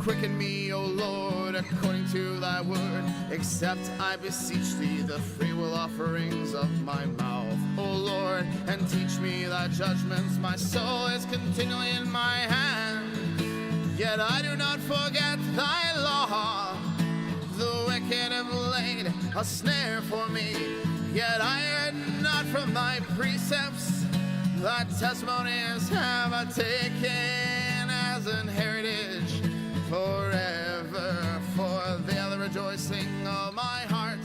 quicken me, O Lord, according to thy word. Accept, I beseech thee, the freewill offerings of my mouth, O Lord, and teach me thy judgments. My soul is continually in my hand, yet I do not forget thy law. The wicked have laid a snare for me, yet I heard not from thy precepts. Thy testimonies have I taken as an heritage forever. For they are the rejoicing of my heart.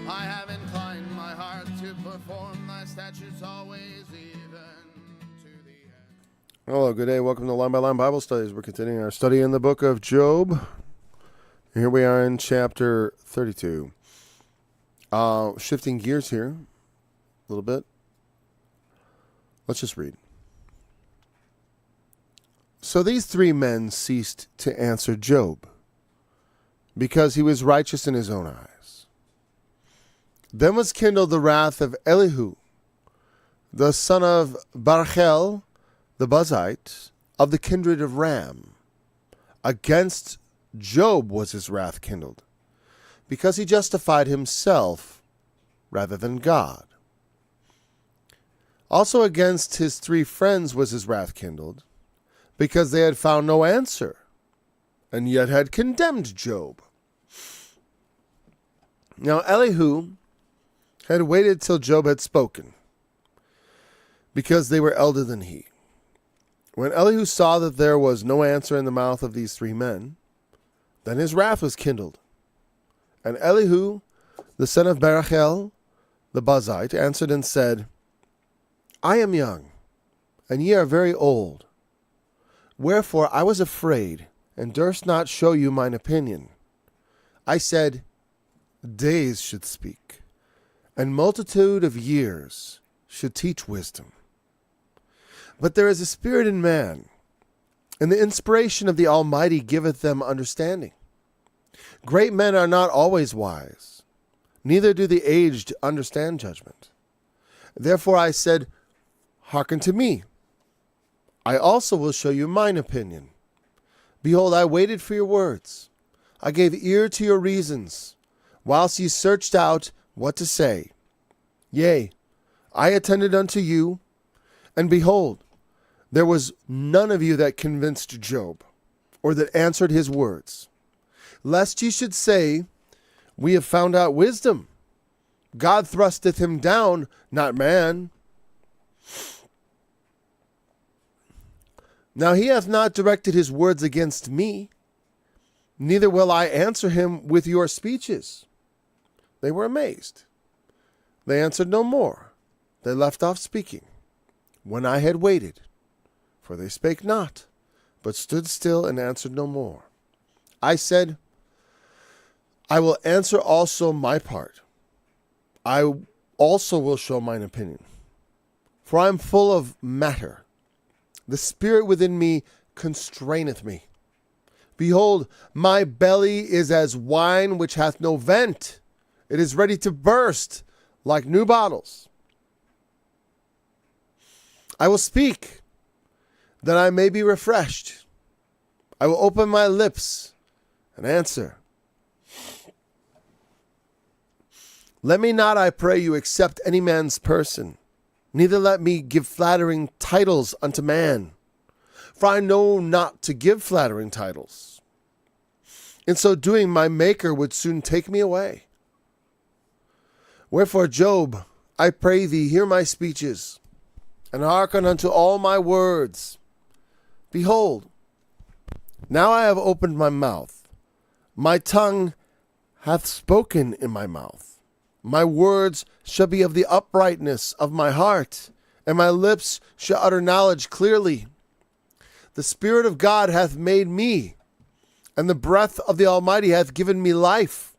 I have inclined my heart to perform thy statutes always, even to the end. Hello, good day. Welcome to Line by Line Bible Studies. We're continuing our study in the book of Job. Here we are in chapter 32. Shifting gears here a little bit. Let's just read. So these three men ceased to answer Job, because he was righteous in his own eyes. Then was kindled the wrath of Elihu, the son of Barachel, the Buzite, of the kindred of Ram. Against Job was his wrath kindled, because he justified himself rather than God. Also against his three friends was his wrath kindled, because they had found no answer, and yet had condemned Job. Now Elihu had waited till Job had spoken, because they were elder than he. When Elihu saw that there was no answer in the mouth of these three men, then his wrath was kindled. And Elihu, the son of Barachel, the Buzite, answered and said, I am young, and ye are very old. Wherefore I was afraid, and durst not show you mine opinion. I said, days should speak, and multitude of years should teach wisdom. But there is a spirit in man, and the inspiration of the Almighty giveth them understanding. Great men are not always wise, neither do the aged understand judgment. Therefore I said, hearken to me. I also will show you mine opinion. Behold, I waited for your words. I gave ear to your reasons, whilst ye searched out what to say. Yea, I attended unto you, and behold, there was none of you that convinced Job, or that answered his words. Lest ye should say, we have found out wisdom. God thrusteth him down, not man. Now he hath not directed his words against me, neither will I answer him with your speeches. They were amazed. They answered no more. They left off speaking, when I had waited. For they spake not, but stood still and answered no more. I said, I will answer also my part. I also will show mine opinion. For I am full of matter. The spirit within me constraineth me. Behold, my belly is as wine which hath no vent. It is ready to burst like new bottles. I will speak, that I may be refreshed. I will open my lips and answer. Let me not, I pray you, accept any man's person, neither let me give flattering titles unto man. For I know not to give flattering titles. In so doing, my Maker would soon take me away. Wherefore, Job, I pray thee, hear my speeches, and hearken unto all my words. Behold, now I have opened my mouth. My tongue hath spoken in my mouth. My words shall be of the uprightness of my heart, and my lips shall utter knowledge clearly. The Spirit of God hath made me, and the breath of the Almighty hath given me life.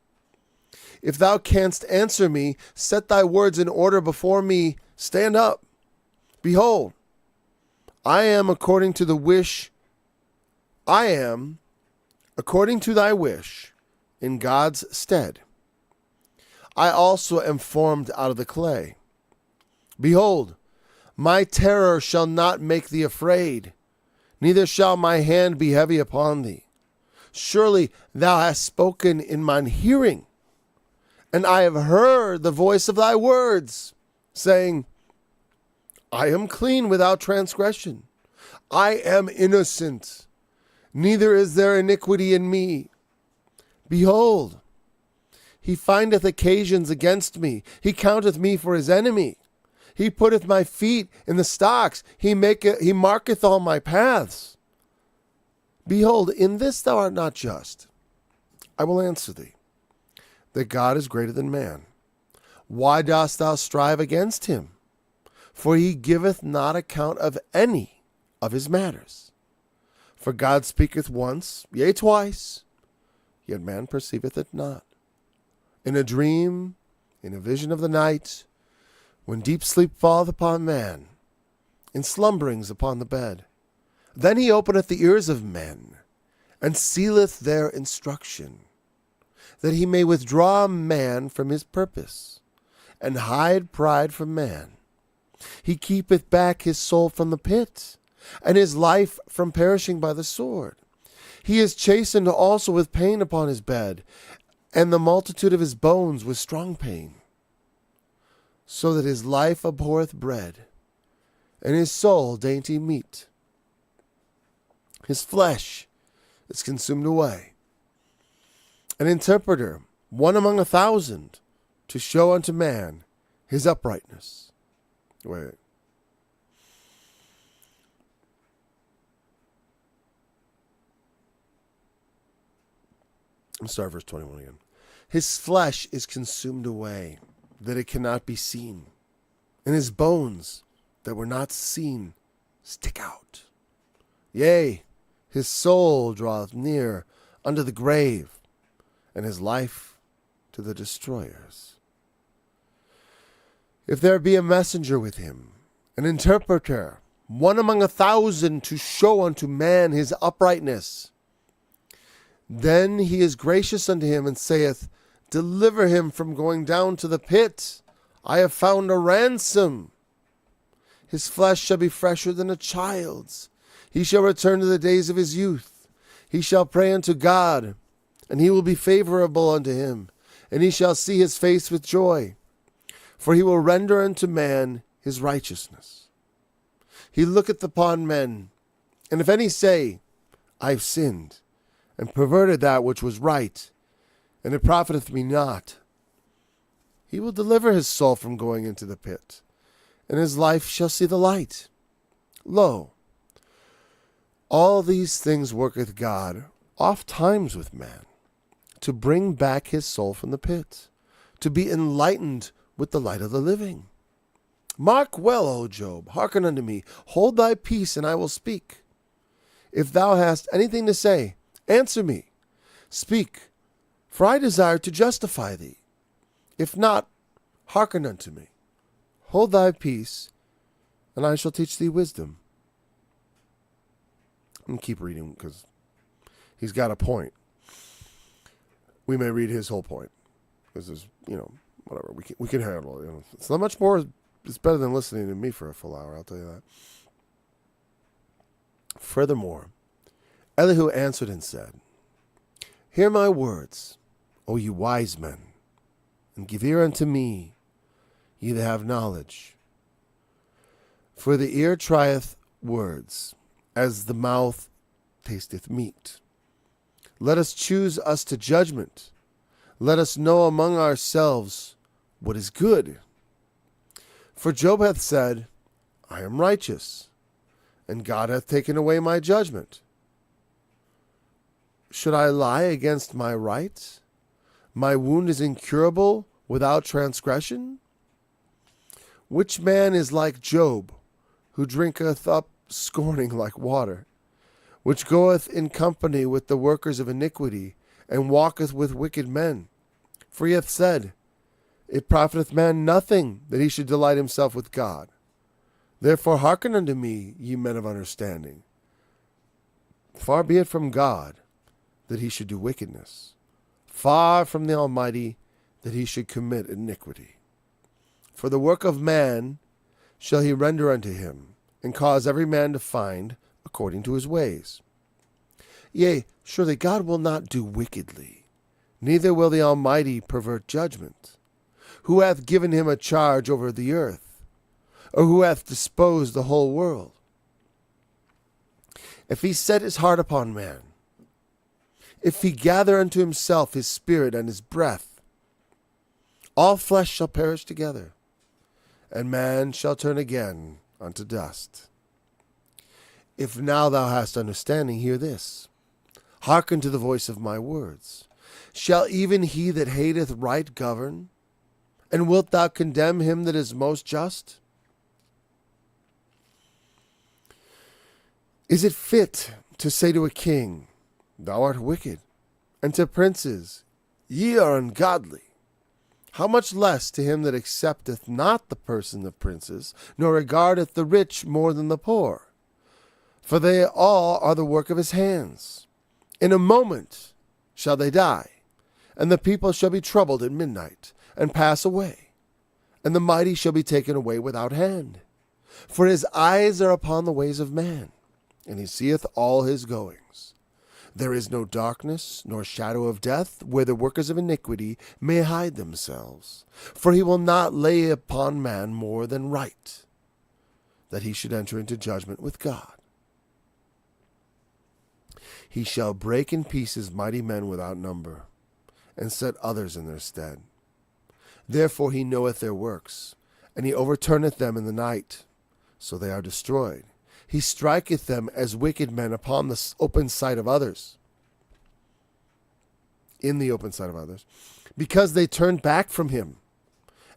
If thou canst answer me, set thy words in order before me. Stand up. Behold, I am according to thy wish, in God's stead. I also am formed out of the clay. Behold, my terror shall not make thee afraid, neither shall my hand be heavy upon thee. Surely thou hast spoken in mine hearing, and I have heard the voice of thy words, saying, I am clean without transgression. I am innocent, neither is there iniquity in me. Behold, he findeth occasions against me. He counteth me for his enemy. He putteth my feet in the stocks. He marketh all my paths. Behold, in this thou art not just. I will answer thee, that God is greater than man. Why dost thou strive against him? For he giveth not account of any of his matters. For God speaketh once, yea, twice, yet man perceiveth it not. In a dream, in a vision of the night, when deep sleep falleth upon man, in slumberings upon the bed, then he openeth the ears of men, and sealeth their instruction, that he may withdraw man from his purpose, and hide pride from man. He keepeth back his soul from the pit, and his life from perishing by the sword. He is chastened also with pain upon his bed, and the multitude of his bones with strong pain. So that his life abhorreth bread, and his soul dainty meat. His flesh is consumed away. An interpreter, one among 1,000, to show unto man his uprightness. Wait. I'm sorry, verse 21 again. His flesh is consumed away, that it cannot be seen, and his bones that were not seen stick out. Yea, his soul draweth near unto the grave, and his life to the destroyers. If there be a messenger with him, an interpreter, one among 1,000, to show unto man his uprightness, then he is gracious unto him, and saith, Deliver him from going down to the pit. I have found a ransom. His flesh shall be fresher than a child's. He shall return to the days of his youth. He shall pray unto God, and he will be favorable unto him, and he shall see his face with joy. For he will render unto man his righteousness. He looketh upon men, and if any say, I have sinned, and perverted that which was right, and it profiteth me not, he will deliver his soul from going into the pit, and his life shall see the light. Lo, all these things worketh God oft times with man, to bring back his soul from the pit, to be enlightened with the light of the living. Mark well, O Job, hearken unto me, hold thy peace, and I will speak. If thou hast anything to say, answer me. Speak, for I desire to justify thee. If not, hearken unto me. Hold thy peace, and I shall teach thee wisdom. I'm going to keep reading because he's got a point. We may read his whole point because there's, whatever. We can handle it. It's not much more. It's better than listening to me for a full hour, I'll tell you that. Furthermore, Elihu answered and said, Hear my words, O ye wise men, and give ear unto me, ye that have knowledge. For the ear trieth words, as the mouth tasteth meat. Let us choose us to judgment. Let us know among ourselves what is good. For Job hath said, I am righteous, and God hath taken away my judgment. Should I lie against my right? My wound is incurable without transgression? Which man is like Job, who drinketh up scorning like water, which goeth in company with the workers of iniquity, and walketh with wicked men? For he hath said, It profiteth man nothing that he should delight himself with God. Therefore hearken unto me, ye men of understanding. Far be it from God that he should do wickedness, far from the Almighty that he should commit iniquity. For the work of man shall he render unto him, and cause every man to find according to his ways. Yea, surely God will not do wickedly, neither will the Almighty pervert judgment. Who hath given him a charge over the earth? Or who hath disposed the whole world? If he set his heart upon man, if he gather unto himself his spirit and his breath, all flesh shall perish together, and man shall turn again unto dust. If now thou hast understanding, hear this. Hearken to the voice of my words. Shall even he that hateth right govern? And wilt thou condemn him that is most just? Is it fit to say to a king, Thou art wicked, and to princes, Ye are ungodly? How much less to him that accepteth not the person of princes, nor regardeth the rich more than the poor? For they all are the work of his hands. In a moment shall they die, and the people shall be troubled at midnight, and pass away, and the mighty shall be taken away without hand. For his eyes are upon the ways of man, and he seeth all his goings. There is no darkness, nor shadow of death, where the workers of iniquity may hide themselves. For he will not lay upon man more than right, that he should enter into judgment with God. He shall break in pieces mighty men without number, and set others in their stead. Therefore he knoweth their works, and he overturneth them in the night, so they are destroyed. He striketh them as wicked men upon the open sight of others, in the open sight of others, because they turned back from him,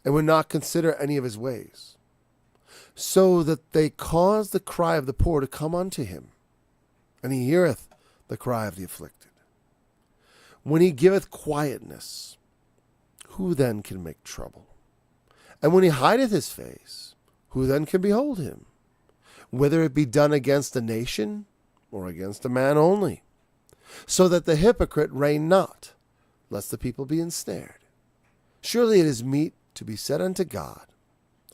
and would not consider any of his ways, so that they cause the cry of the poor to come unto him, and he heareth the cry of the afflicted. When he giveth quietness, who then can make trouble? And when he hideth his face, who then can behold him? Whether it be done against a nation, or against a man only, so that the hypocrite reign not, lest the people be ensnared. Surely it is meet to be said unto God,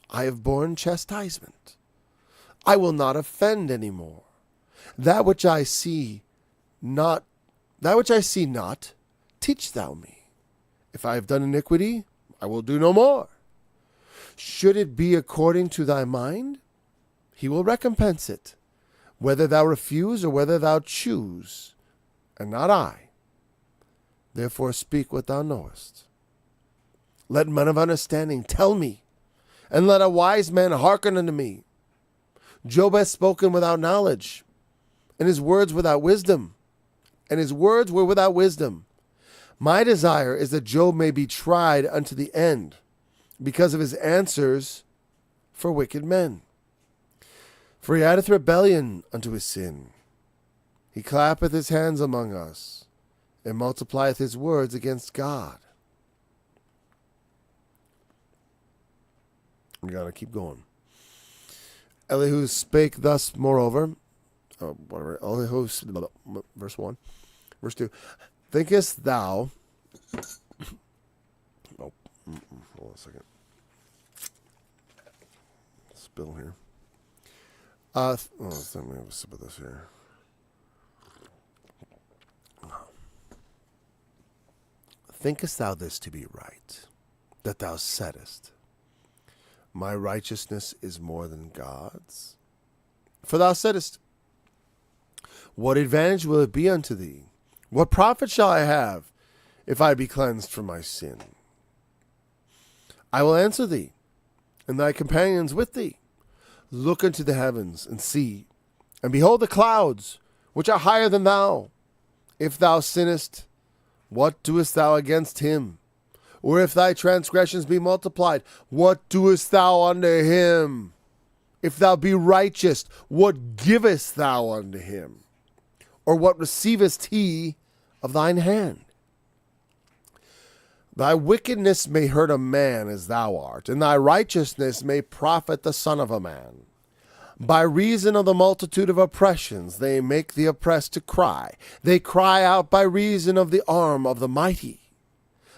I have borne chastisement. I will not offend any more. That which I see not, teach thou me. If I have done iniquity, I will do no more. Should it be according to thy mind, he will recompense it, whether thou refuse or whether thou choose, and not I. Therefore speak what thou knowest. Let men of understanding tell me, and let a wise man hearken unto me. Job hath spoken without knowledge, and his words without wisdom. And his words were without wisdom. My desire is that Job may be tried unto the end, because of his answers for wicked men. For he addeth rebellion unto his sin. He clappeth his hands among us, and multiplieth his words against God. We gotta keep going. Elihu spake thus, moreover, Elihu, verse 1. Verse 2. Thinkest thou... hold on a second. Spill here. Let me have a sip of this here. Thinkest thou this to be right, that thou saidest, My righteousness is more than God's? For thou saidest, What advantage will it be unto thee? What profit shall I have, if I be cleansed from my sin? I will answer thee, and thy companions with thee. Look unto the heavens, and see, and behold the clouds, which are higher than thou. If thou sinnest, what doest thou against him? Or if thy transgressions be multiplied, what doest thou unto him? If thou be righteous, what givest thou unto him? Or what receivest he of thine hand? Thy wickedness may hurt a man as thou art, and thy righteousness may profit the son of a man. By reason of the multitude of oppressions they make the oppressed to cry. They cry out by reason of the arm of the mighty.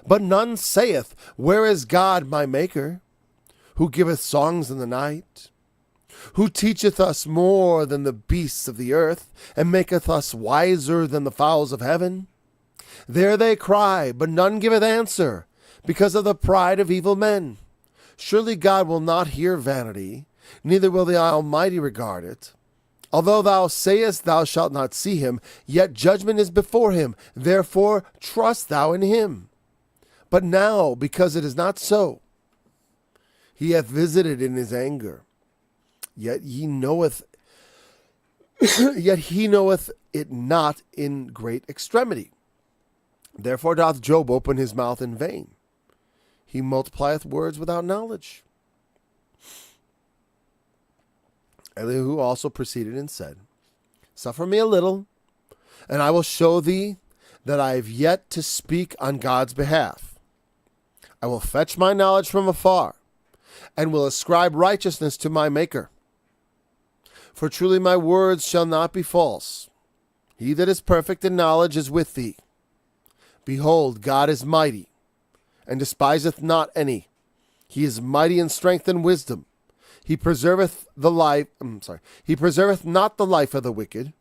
But none saith, Where is God my Maker, who giveth songs in the night, Who teacheth us more than the beasts of the earth, and maketh us wiser than the fowls of heaven? There they cry, but none giveth answer, because of the pride of evil men. Surely God will not hear vanity, neither will the Almighty regard it. Although thou sayest thou shalt not see him, yet judgment is before him, therefore trust thou in him. But now, because it is not so, he hath visited in his anger. Yet he knoweth it not in great extremity. Therefore doth Job open his mouth in vain. He multiplieth words without knowledge. Elihu also proceeded and said, Suffer me a little, and I will show thee that I have yet to speak on God's behalf. I will fetch my knowledge from afar, and will ascribe righteousness to my Maker. For truly my words shall not be false. He that is perfect in knowledge is with thee. Behold, God is mighty, and despiseth not any. He is mighty in strength and wisdom. He preserveth He preserveth not the life of the wicked,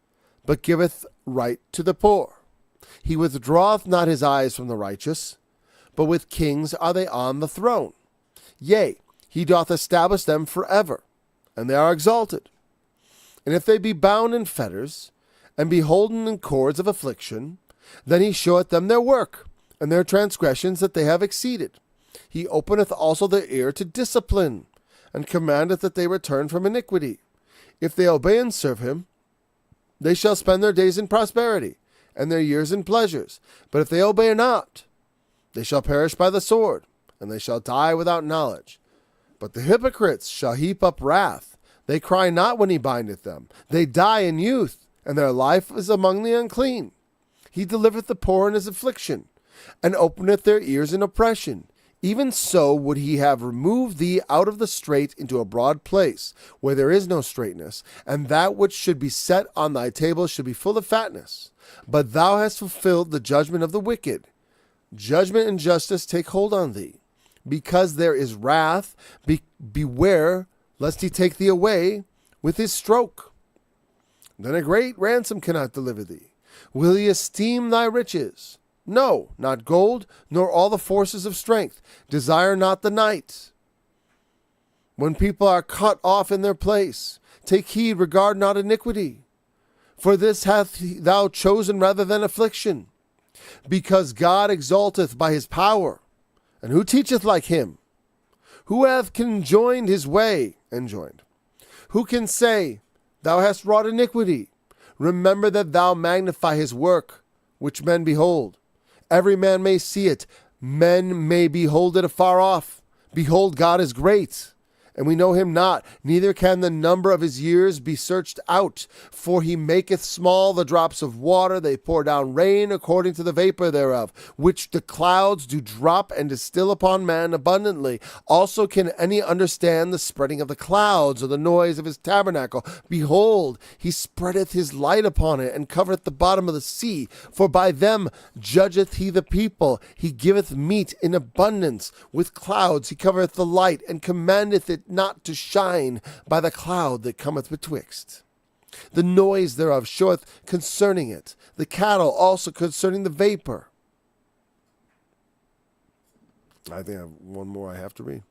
but giveth right to the poor. He withdraweth not his eyes from the righteous, but with kings are they on the throne. Yea, he doth establish them forever, and they are exalted. And if they be bound in fetters, and be holden in cords of affliction, then he showeth them their work, and their transgressions that they have exceeded. He openeth also their ear to discipline, and commandeth that they return from iniquity. If they obey and serve him, they shall spend their days in prosperity, and their years in pleasures. But if they obey not, they shall perish by the sword, and they shall die without knowledge. But the hypocrites shall heap up wrath. They cry not when he bindeth them. They die in youth, and their life is among the unclean. He delivereth the poor in his affliction, and openeth their ears in oppression. Even so would he have removed thee out of the strait into a broad place, where there is no straightness, and that which should be set on thy table should be full of fatness. But thou hast fulfilled the judgment of the wicked. Judgment and justice take hold on thee. Because there is wrath, beware lest he take thee away with his stroke. Then a great ransom cannot deliver thee. Will he esteem thy riches? No, not gold, nor all the forces of strength. Desire not the night, when people are cut off in their place. Take heed, regard not iniquity. For this hath thou chosen rather than affliction. Because God exalteth by his power. And who teacheth like him? Who hath conjoined his way? Enjoined. Who can say, Thou hast wrought iniquity? Remember that thou magnify his work, which men behold. Every man may see it. Men may behold it afar off. Behold, God is great, and we know him not, neither can the number of his years be searched out. For he maketh small the drops of water, they pour down rain according to the vapor thereof, which the clouds do drop and distill upon man abundantly. Also can any understand the spreading of the clouds, or the noise of his tabernacle? Behold, he spreadeth his light upon it, and covereth the bottom of the sea. For by them judgeth he the people. He giveth meat in abundance. With clouds he covereth the light, and commandeth it not to shine by the cloud that cometh betwixt. The noise thereof showeth concerning it, the cattle also concerning the vapor. I think I have one more I have to read.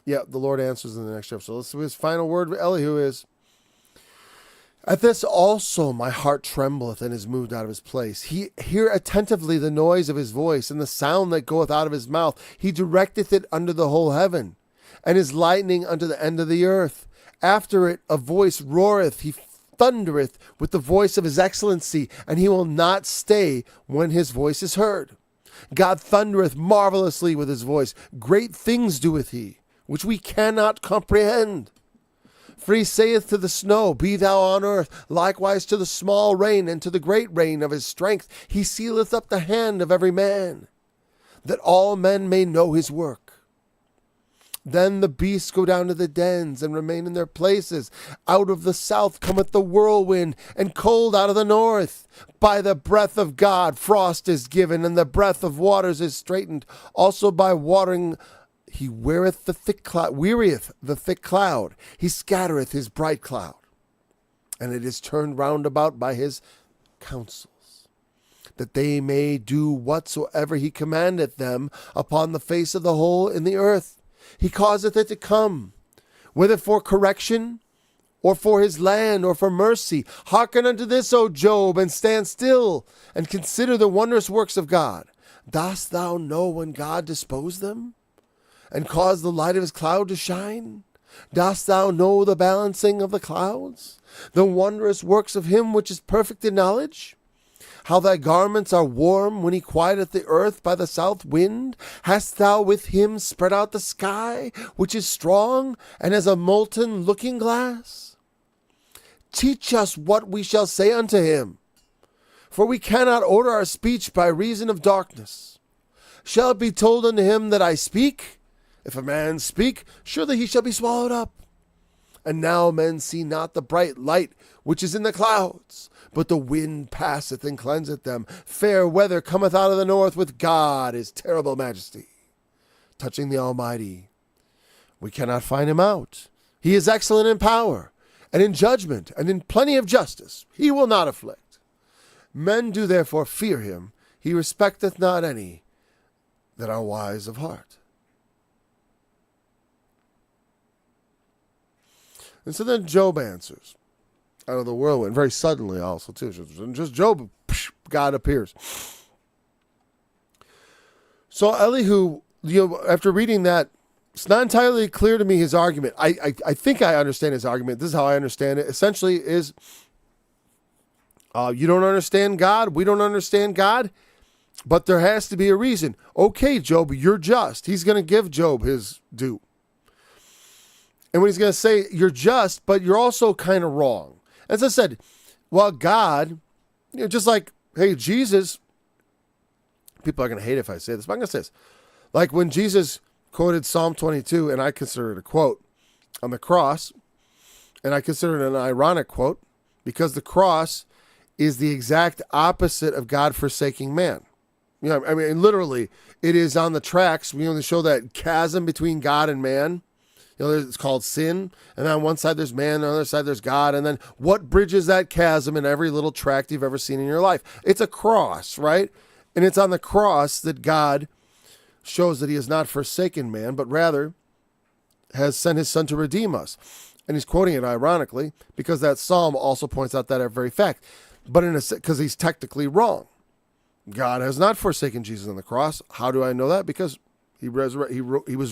Yeah, the Lord answers in the next chapter. So let's see, his final word with Elihu is, At this also my heart trembleth and is moved out of his place. He hear attentively the noise of his voice, and the sound that goeth out of his mouth. He directeth it under the whole heaven, and his lightning unto the end of the earth. After it a voice roareth, he thundereth with the voice of his excellency, and he will not stay when his voice is heard. God thundereth marvelously with his voice. Great things doeth he, which we cannot comprehend. For he saith to the snow, Be thou on earth, likewise to the small rain, and to the great rain of his strength. He sealeth up the hand of every man, that all men may know his work. Then the beasts go down to the dens, and remain in their places. Out of the south cometh the whirlwind, and cold out of the north. By the breath of God frost is given, and the breath of waters is straitened. Also by watering He wearieth the thick cloud. He scattereth his bright cloud. And it is turned round about by his counsels, that they may do whatsoever he commandeth them upon the face of the whole in the earth. He causeth it to come, whether for correction, or for his land, or for mercy. Hearken unto this, O Job, and stand still, and consider the wondrous works of God. Dost thou know when God disposed them, and caused the light of his cloud to shine? Dost thou know the balancing of the clouds, the wondrous works of him which is perfect in knowledge? How thy garments are warm when he quieteth the earth by the south wind? Hast thou with him spread out the sky, which is strong, and as a molten looking glass? Teach us what we shall say unto him, for we cannot order our speech by reason of darkness. Shall it be told unto him that I speak? If a man speak, surely he shall be swallowed up. And now men see not the bright light which is in the clouds, but the wind passeth and cleanseth them. Fair weather cometh out of the north with God, his terrible majesty. Touching the Almighty, we cannot find him out. He is excellent in power, and in judgment, and in plenty of justice. He will not afflict. Men do therefore fear him. He respecteth not any that are wise of heart. And so then Job answers out of the whirlwind, very suddenly also, too. Just Job, God appears. So Elihu, after reading that, it's not entirely clear to me his argument. I think I understand his argument. This is how I understand it. Essentially is, you don't understand God, we don't understand God, but there has to be a reason. Okay, Job, you're just. He's going to give Job his due. And when he's going to say, you're just, but you're also kind of wrong. As I said, well, God, just like, hey, Jesus, people are going to hate if I say this, but I'm going to say this. Like when Jesus quoted Psalm 22, and I consider it a quote, on the cross, and I consider it an ironic quote, because the cross is the exact opposite of God forsaking man. I mean, literally, it is on the tracks. We show that chasm between God and man. It's called sin, and on one side there's man, on the other side there's God, and then what bridges that chasm in every little tract you've ever seen in your life? It's a cross, right? And it's on the cross that God shows that he has not forsaken man, but rather has sent his son to redeem us. And he's quoting it ironically, because that psalm also points out that very fact, but because he's technically wrong. God has not forsaken Jesus on the cross. How do I know that? Because he was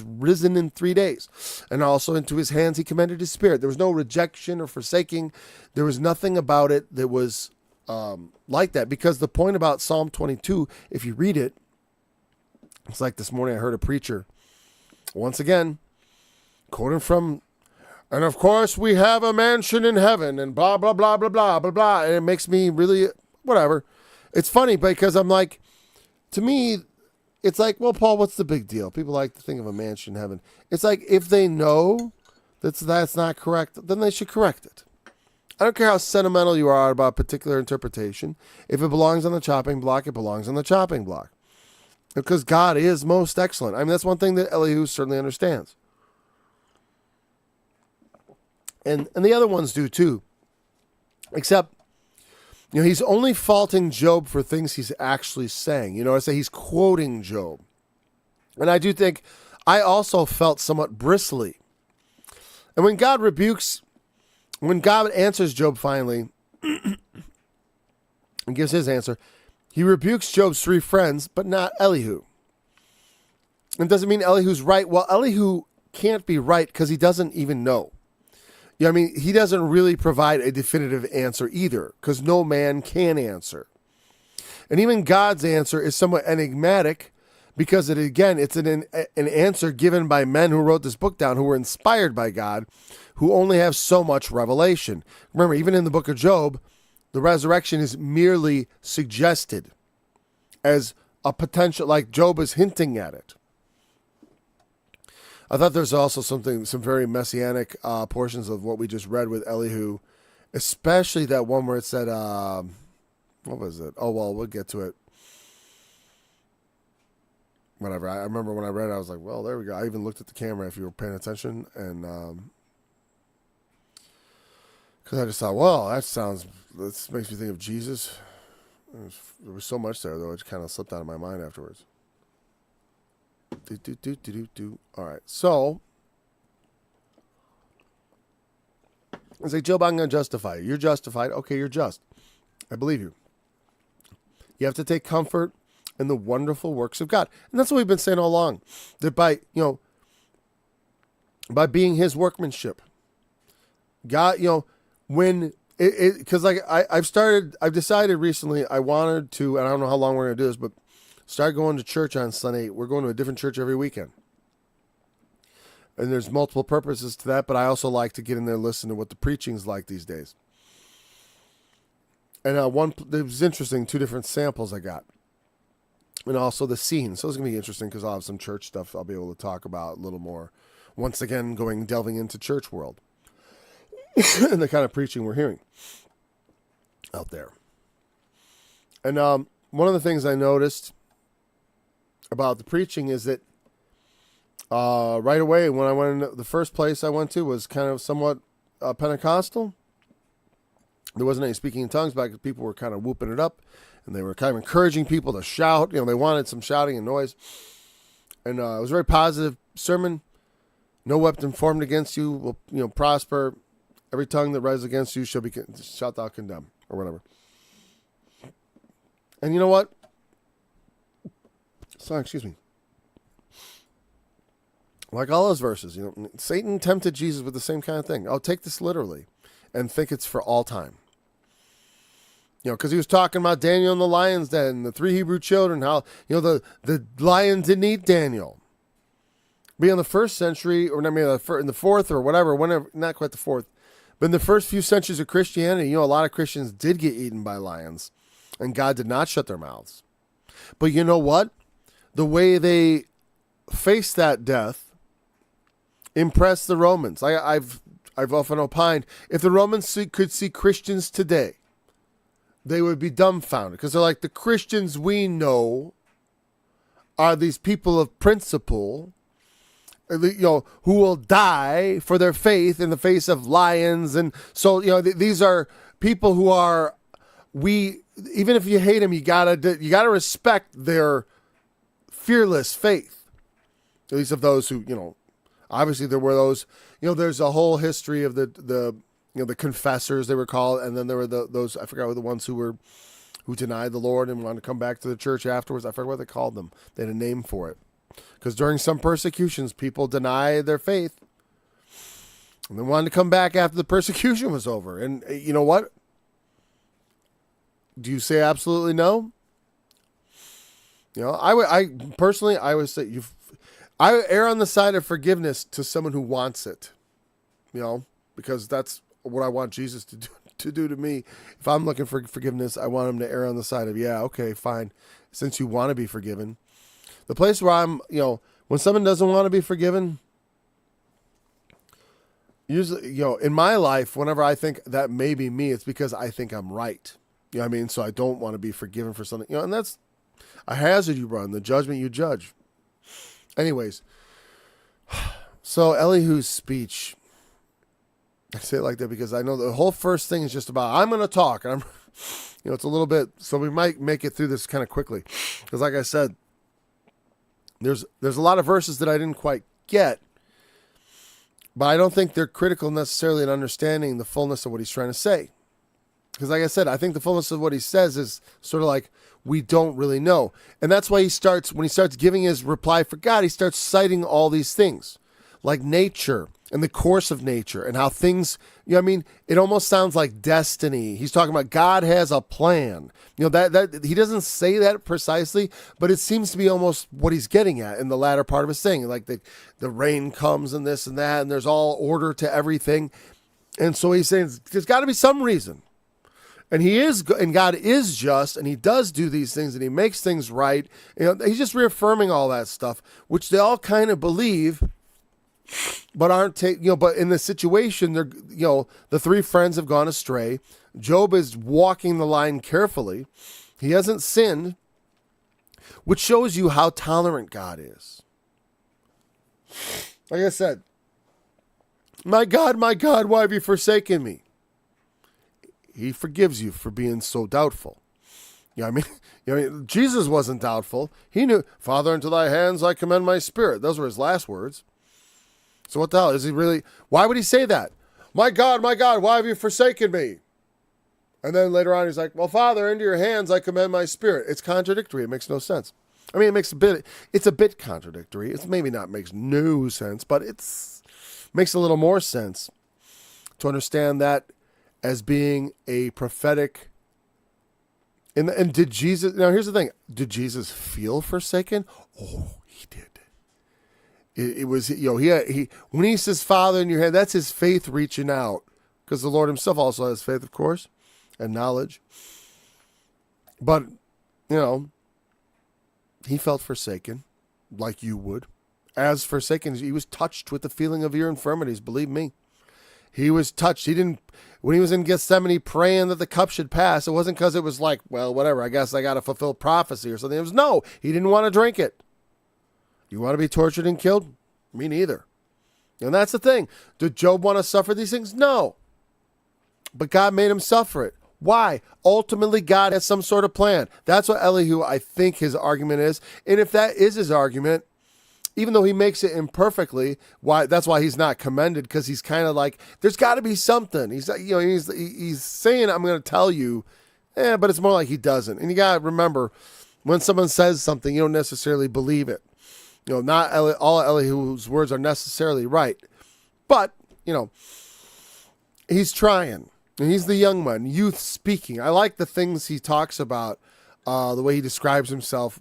risen in 3 days, and also into his hands he commended his spirit. There was no rejection or forsaking. There was nothing about it that was like that, because the point about Psalm 22, if you read it, it's like this morning I heard a preacher, once again, quoting from, and of course we have a mansion in heaven, and blah, blah, blah, blah, blah, blah, blah, and it makes me really, whatever. It's funny because I'm like, to me, it's like, well, Paul, what's the big deal? People like to think of a mansion in heaven. It's like, if they know that's not correct, then they should correct it. I don't care how sentimental you are about a particular interpretation. If it belongs on the chopping block, it belongs on the chopping block. Because God is most excellent. I mean, that's one thing that Elihu certainly understands. And the other ones do too. Except, he's only faulting Job for things he's actually saying. I say he's quoting Job. And I do think I also felt somewhat bristly. And when God answers Job finally and gives his answer, he rebukes Job's 3 friends, but not Elihu. It doesn't mean Elihu's right. Well, Elihu can't be right because he doesn't even know. He doesn't really provide a definitive answer either, because no man can answer. And even God's answer is somewhat enigmatic, because it's an answer given by men who wrote this book down, who were inspired by God, who only have so much revelation. Remember, even in the book of Job, the resurrection is merely suggested as a potential, like Job is hinting at it. I thought there's also some very messianic portions of what we just read with Elihu, especially that one where it said, what was it? Oh, well, we'll get to it. whatever. I remember when I read it, I was like, well, there we go. I even looked at the camera if you were paying attention. And because I just thought, well, this makes me think of Jesus. There was so much there, though, it kind of slipped out of my mind afterwards. All right, so I say, Job, I'm going to justify you. You're justified. Okay, you're just. I believe you. You have to take comfort in the wonderful works of God. And that's what we've been saying all along. That by being his workmanship, God, when because like I've decided recently I wanted to, and I don't know how long we're going to do this, but start going to church on Sunday. We're going to a different church every weekend. And there's multiple purposes to that, but I also like to get in there and listen to what the preaching's like these days. And it was interesting, 2 different samples I got. And also the scene. So it's going to be interesting because I'll have some church stuff I'll be able to talk about a little more. Once again, delving into church world. And the kind of preaching we're hearing out there. And one of the things I noticed about the preaching is that right away when I went into the first place I went to was kind of somewhat Pentecostal. There wasn't any speaking in tongues, but people were kind of whooping it up, and they were kind of encouraging people to shout. They wanted some shouting and noise. And it was a very positive sermon. No weapon formed against you will prosper. Every tongue that rises against you shalt thou condemn, or whatever. And you know what? Sorry, excuse me. Like all those verses, Satan tempted Jesus with the same kind of thing. I'll take this literally and think it's for all time. Because he was talking about Daniel and the lion's den, and the 3 Hebrew children, how, the lion didn't eat Daniel. Be in the first century, or maybe in the fourth or whatever, whenever, not quite the fourth, but in the first few centuries of Christianity, a lot of Christians did get eaten by lions, and God did not shut their mouths. But you know what? The way they faced that death impressed the Romans. I've often opined, if the Romans could see Christians today, they would be dumbfounded, because they're like, the Christians we know are these people of principle, who will die for their faith in the face of lions. And so, these are people who are, even if you hate them, you gotta respect their fearless faith. At least of those who, obviously there were those, there's a whole history of the confessors, they were called, and then there were those, I forgot what the ones who denied the Lord and wanted to come back to the church afterwards. I forget what they called them. They had a name for it. Because during some persecutions, people denied their faith and they wanted to come back after the persecution was over. And you know what? Do you say absolutely no? I personally would say I err on the side of forgiveness to someone who wants it, because that's what I want Jesus to do to me. If I'm looking for forgiveness, I want him to err on the side of, yeah, okay, fine. Since you want to be forgiven. The place where I'm, when someone doesn't want to be forgiven, usually, in my life, whenever I think that may be me, it's because I think I'm right. You know what I mean? So I don't want to be forgiven for something, and that's a hazard you run, the judgment you judge. Anyways, so Elihu's speech, I say it like that because I know the whole first thing is just about, I'm going to talk, and I'm, it's a little bit, so we might make it through this kind of quickly. Because like I said, there's a lot of verses that I didn't quite get, but I don't think they're critical necessarily in understanding the fullness of what he's trying to say. Because like I said, I think the fullness of what he says is sort of like, we don't really know. And that's why when he starts giving his reply for God, he starts citing all these things, like nature and the course of nature and how things, it almost sounds like destiny. He's talking about God has a plan. That he doesn't say that precisely, but it seems to be almost what he's getting at in the latter part of his thing. Like the rain comes and this and that, and there's all order to everything. And so he's saying there's got to be some reason. And God is just, and he does do these things, and he makes things right. He's just reaffirming all that stuff, which they all kind of believe, but aren't but in the situation, they're, the 3 friends have gone astray. Job is walking the line carefully. He hasn't sinned. which shows you how tolerant God is. Like I said, my God, why have you forsaken me? He forgives you for being so doubtful. You know what I mean? Jesus wasn't doubtful. He knew, Father, into thy hands I commend my spirit. Those were his last words. So what the hell? Is he really? Why would he say that? My God, why have you forsaken me? And then later on he's like, well, Father, into your hands I commend my spirit. It's contradictory. It makes no sense. I mean, it's a bit contradictory. It's maybe not makes no sense, but makes a little more sense to understand that as being a prophetic. And did Jesus, now here's the thing, did Jesus feel forsaken? Oh, he did. It was, when he says Father in your hand, that's his faith reaching out, because the Lord himself also has faith, of course, and knowledge. But, he felt forsaken, like you would. As forsaken, he was touched with the feeling of your infirmities, believe me. He was touched. When he was in Gethsemane praying that the cup should pass, it wasn't because it was like, well, whatever, I guess I got to fulfill prophecy or something. It was, no, he didn't want to drink it. You want to be tortured and killed? Me neither. And that's the thing. Did Job want to suffer these things? No. But God made him suffer it. Why? Ultimately, God has some sort of plan. That's what Elihu, I think his argument is. And if that is his argument, even though he makes it imperfectly, that's why he's not commended, because he's kind of like, there's got to be something. He's saying, I'm going to tell you, but it's more like he doesn't. And you got to remember, when someone says something, you don't necessarily believe it. Not all Elihu's words are necessarily right, but he's trying, and he's the young man, youth speaking. I like the things he talks about. The way he describes himself,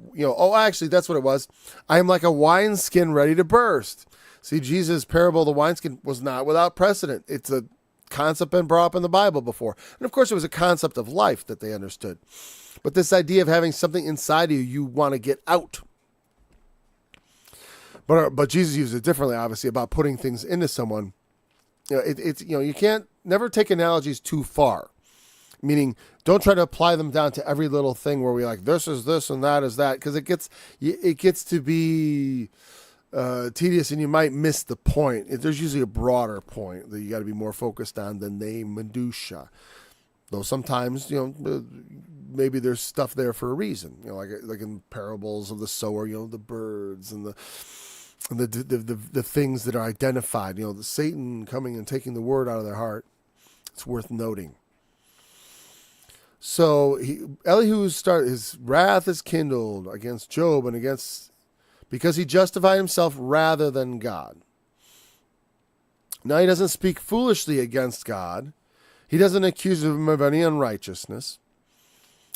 actually, that's what it was. I am like a wineskin ready to burst. See, Jesus' parable of the wineskin was not without precedent. It's a concept been brought up in the Bible before. And of course, it was a concept of life that they understood. But this idea of having something inside of you want to get out. But Jesus used it differently, obviously, about putting things into someone. You can't never take analogies too far. Meaning, don't try to apply them down to every little thing where we like, this is this and that is that, because it gets to be tedious, and you might miss the point. There's usually a broader point that you got to be more focused on than the minutia. Though sometimes, maybe there's stuff there for a reason. Like in parables of the sower, the birds and the things that are identified. The Satan coming and taking the word out of their heart. It's worth noting. So his wrath is kindled against Job because he justified himself rather than God. Now he doesn't speak foolishly against God. He doesn't accuse him of any unrighteousness,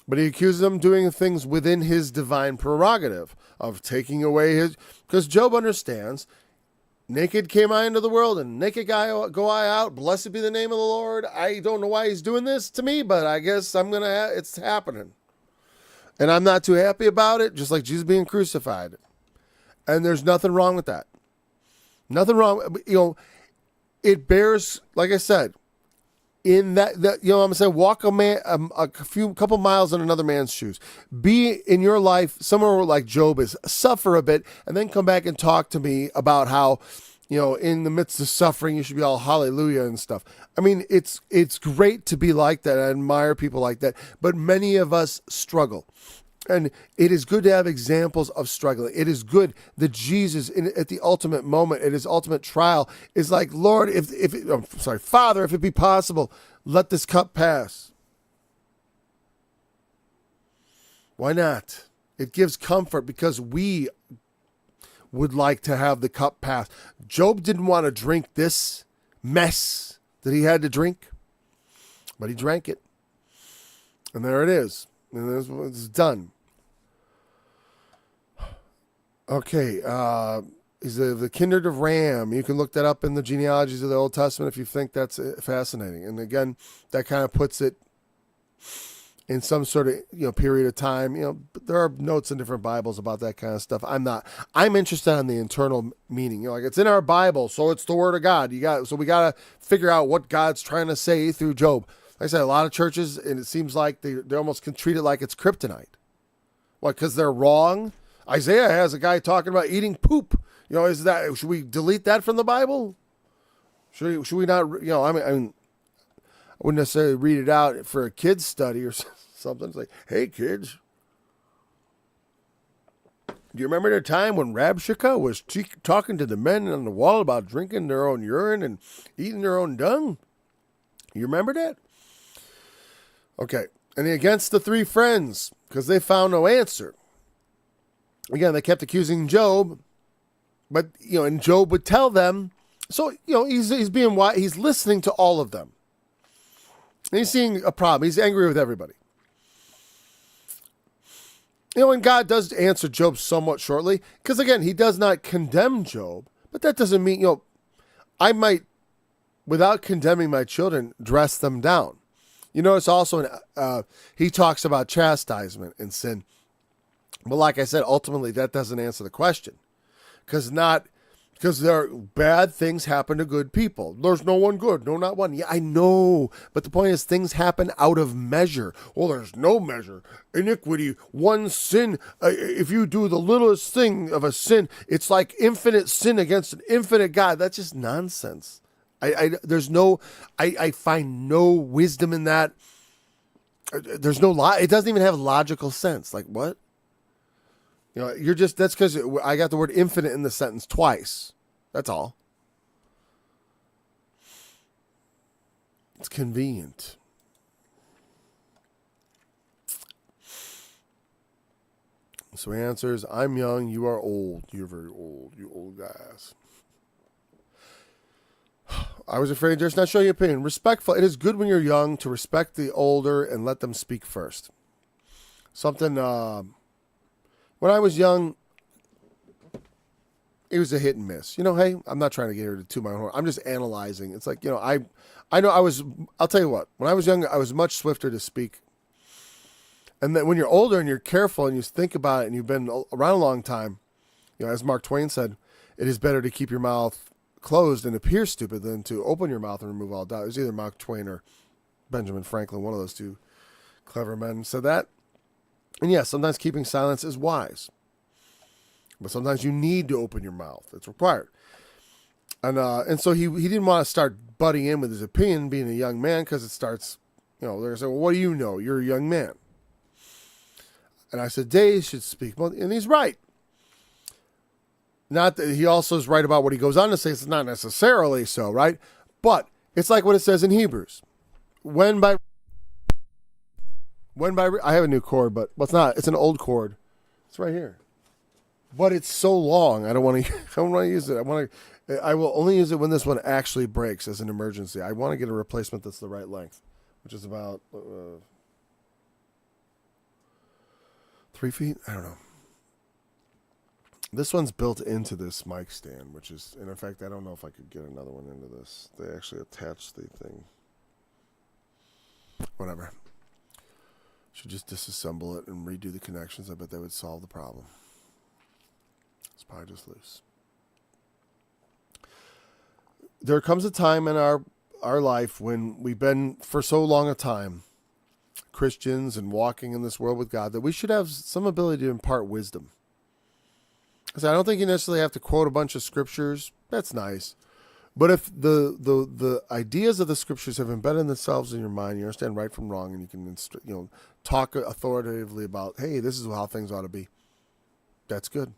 but he accuses him of doing things within his divine prerogative of taking away because Job understands, naked came I into the world, and naked go I out. Blessed be the name of the Lord. I don't know why he's doing this to me, but I guess it's happening. And I'm not too happy about it, just like Jesus being crucified. And there's nothing wrong with that. Nothing wrong. It bears, like I said, in that I'm saying, walk couple miles in another man's shoes. Be in your life somewhere like Job is, suffer a bit, and then come back and talk to me about how, in the midst of suffering, you should be all hallelujah and stuff. I mean, it's great to be like that. I admire people like that, but many of us struggle. And it is good to have examples of struggling. It is good that Jesus, at the ultimate moment, at his ultimate trial, is like, Lord, Father, if it be possible, let this cup pass. Why not? It gives comfort because we would like to have the cup pass. Job didn't want to drink this mess that he had to drink, but he drank it. And there it is. And it's done. Okay, he's the kindred of Ram. You can look that up in the genealogies of the Old Testament if you think that's fascinating. And again, that kind of puts it in some sort of period of time. But there are notes in different Bibles about that kind of stuff. I'm interested in the internal meaning. Like it's in our Bible, so it's the Word of God. We got to figure out what God's trying to say through Job. Like I said, a lot of churches, and it seems like they almost can treat it like it's kryptonite. What, because they're wrong? Isaiah has a guy talking about eating poop. Should we delete that from the Bible? Should we not, I wouldn't necessarily read it out for a kid's study or something. It's like, hey, kids, do you remember the time when Rabshakeh was talking to the men on the wall about drinking their own urine and eating their own dung? You remember that? Okay. And against the three friends, because they found no answer. Again, they kept accusing Job, but, and Job would tell them. So, he's being wise. He's listening to all of them. And he's seeing a problem. He's angry with everybody. And God does answer Job somewhat shortly, because again, he does not condemn Job, but that doesn't mean, I might, without condemning my children, dress them down. You notice also he talks about chastisement and sin. But like I said, ultimately that doesn't answer the question. Because there are bad things happen to good people. There's no one good. No, not one. Yeah, I know. But the point is things happen out of measure. Well, there's no measure. Iniquity, one sin. If you do the littlest thing of a sin, it's like infinite sin against an infinite God. That's just nonsense. I find no wisdom in that. There's no it doesn't even have logical sense. Like what? That's because I got the word infinite in the sentence twice. That's all. It's convenient. So he answers, I'm young, you are old. You're very old, you old guys. I was afraid just not showing your opinion. Respectful. It is good when you're young to respect the older and let them speak first. Something, when I was young, it was a hit and miss. Hey, I'm not trying to get her to my horn. I'm just analyzing. It's like, I know I'll tell you what, when I was young, I was much swifter to speak. And then when you're older and you're careful and you think about it and you've been around a long time, as Mark Twain said, it is better to keep your mouth closed and appear stupid than to open your mouth and remove all doubt. It was either Mark Twain or Benjamin Franklin, one of those two clever men said that. And yes, sometimes keeping silence is wise. But sometimes you need to open your mouth. It's required. And so he didn't want to start butting in with his opinion, being a young man, because it starts, they're going to say, well, what do you know? You're a young man. And I said, Dave should speak. Well, and he's right. Not that he also is right about what he goes on to say. It's not necessarily so, right? But it's like what it says in Hebrews. I have a new chord, but it's not. It's an old chord. It's right here. But it's so long. I don't want to use it. I will only use it when this one actually breaks as an emergency. I want to get a replacement that's the right length, which is about 3 feet. I don't know. This one's built into this mic stand, which is, and in fact, I don't know if I could get another one into this. They actually attach the thing. Whatever. Should just disassemble it and redo the connections. I bet that would solve the problem. It's probably just loose. There comes a time in our life when we've been for so long a time Christians and walking in this world with God that we should have some ability to impart wisdom. I don't think you necessarily have to quote a bunch of scriptures. That's nice. But if the ideas of the scriptures have embedded themselves in your mind, you understand right from wrong, and you can talk authoritatively about, hey, this is how things ought to be. That's good.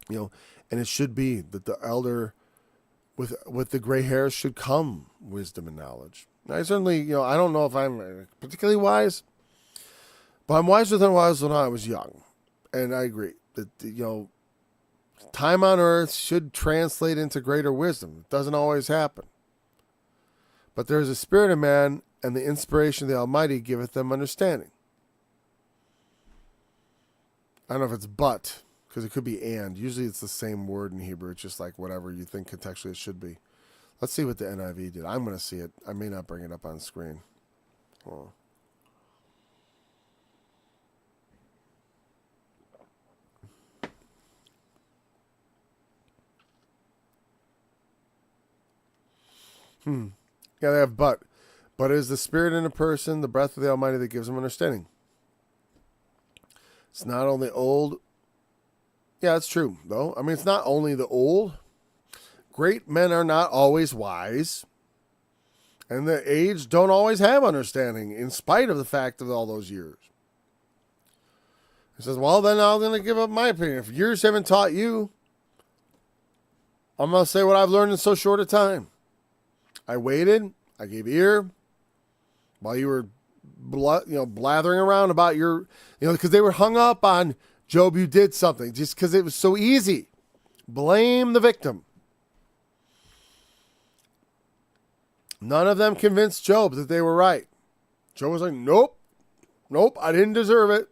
And it should be that the elder with the gray hairs should come wisdom and knowledge. I certainly, I don't know if I'm particularly wise, but I'm wiser than I was when I was young. And I agree that, time on earth should translate into greater wisdom. It doesn't always happen. But there is a spirit of man, and the inspiration of the Almighty giveth them understanding. I don't know if it's but, because it could be and. Usually it's the same word in Hebrew. It's just like whatever you think contextually it should be. Let's see what the NIV did. I'm going to see it. I may not bring it up on screen. Hold on. Yeah, they have but. But it is the spirit in a person, the breath of the Almighty that gives them understanding. It's not only old. Yeah, it's true, though. I mean, it's not only the old. Great men are not always wise. And the aged don't always have understanding, in spite of the fact of all those years. He says, well, then I'm going to give up my opinion. If years haven't taught you, I'm going to say what I've learned in so short a time. I waited. I gave ear while you were blathering around about your, because they were hung up on Job, you did something just because it was so easy. Blame the victim. None of them convinced Job that they were right. Job was like, nope, I didn't deserve it.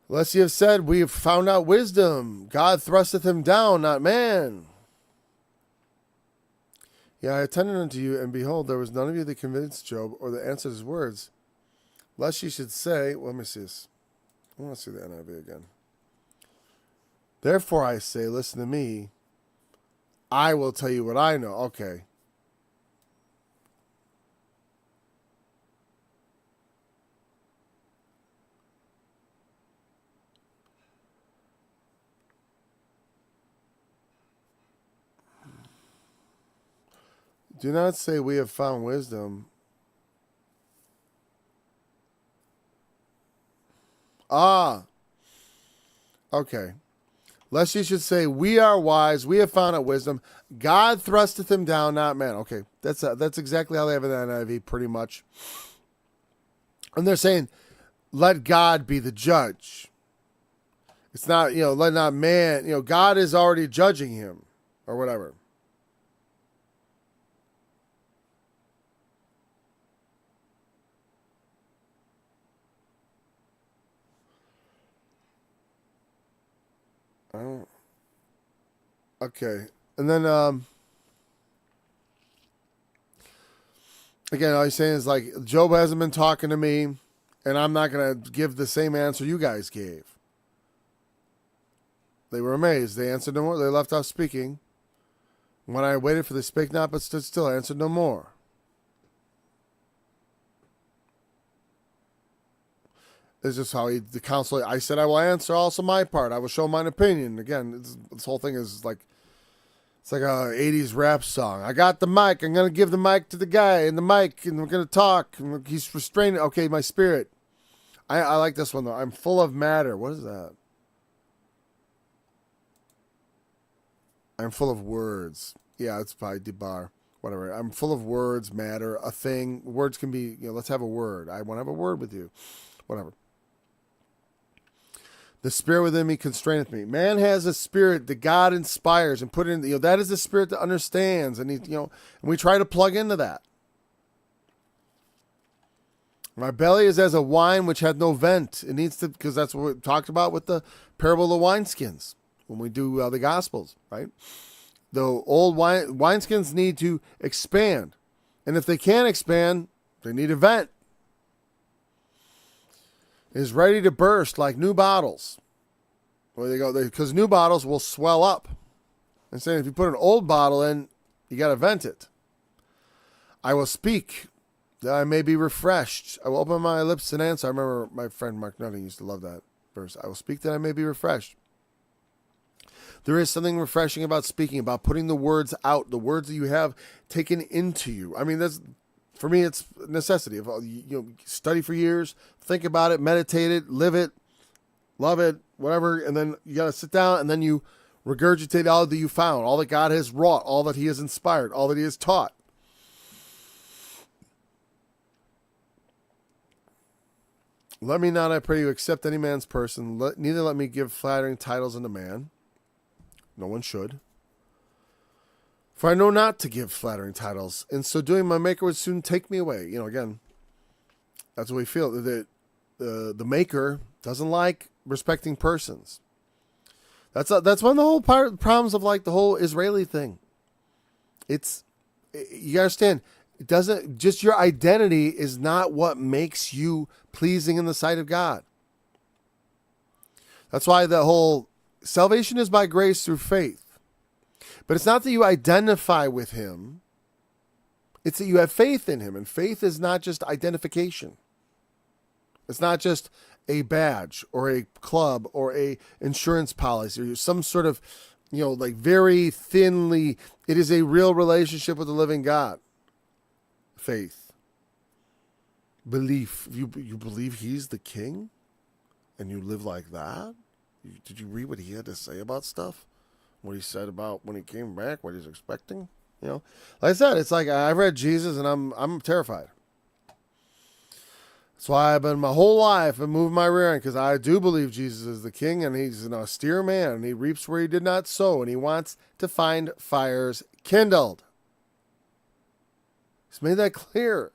Unless you have said, we have found out wisdom. God thrusteth him down, not man. Yeah, I attended unto you, and behold, there was none of you that convinced Job or that answered his words. Lest ye should say, well, let me see this. I want to see the NIV again. Therefore I say, listen to me. I will tell you what I know. Okay. Do not say we have found wisdom. Okay. Lest ye should say, we are wise, we have found out wisdom. God thrusteth him down, not man. Okay, that's exactly how they have it in the NIV, pretty much. And they're saying, let God be the judge. It's not, let not man, God is already judging him, or whatever. Okay. And then, again, all he's saying is like, Job hasn't been talking to me, and I'm not going to give the same answer you guys gave. They were amazed. They answered no more. They left off speaking. When I waited for, they spake not, but stood still. I answered no more. This is how the counsel. I said, I will answer also my part. I will show mine opinion. Again, this whole thing is like, it's like a 80s rap song. I got the mic. I'm going to give the mic to the guy in the mic, and we're going to talk. And he's restraining. Okay, my spirit. I like this one, though. I'm full of matter. What is that? I'm full of words. Yeah, it's by DeBar. Whatever. I'm full of words, matter, a thing. Words can be, let's have a word. I want to have a word with you. Whatever. The spirit within me constraineth me. Man has a spirit that God inspires and put in. That is the spirit that understands, and and we try to plug into that. My belly is as a wine which hath no vent. It needs to, because that's what we talked about with the parable of the wineskins when we do the Gospels, right? The old wineskins need to expand, and if they can't expand, they need a vent. Is ready to burst like new bottles. Where they go, because new bottles will swell up. And saying if you put an old bottle in, you got to vent it. I will speak that I may be refreshed. I will open my lips and answer. I remember my friend Mark Nutting used to love that verse. I will speak that I may be refreshed. There is something refreshing about speaking, about putting the words out, the words that you have taken into you. I mean, that's, for me, it's a necessity. Study for years, think about it, meditate it, live it, love it, whatever, and then you got to sit down and then you regurgitate all that you found, all that God has wrought, all that he has inspired, all that he has taught. Let me not, I pray you, accept any man's person, neither let me give flattering titles unto man. No one should. For I know not to give flattering titles. In so doing, my maker would soon take me away. Again, that's what we feel. That the maker doesn't like respecting persons. That's one of the whole problems of like the whole Israeli thing. You understand, it doesn't, just your identity is not what makes you pleasing in the sight of God. That's why the whole salvation is by grace through faith. But it's not that you identify with him. It's that you have faith in him. And faith is not just identification. It's not just a badge or a club or a insurance policy or some sort of, like very thinly. It is a real relationship with the living God. Faith. Belief. You believe he's the king and you live like that? Did you read what he had to say about stuff? What he said about when he came back, what he's expecting? Like I said, it's like I've read Jesus and I'm terrified. That's why I've been my whole life and moving my rear end, because I do believe Jesus is the king and he's an austere man and he reaps where he did not sow and he wants to find fires kindled. He's made that clear.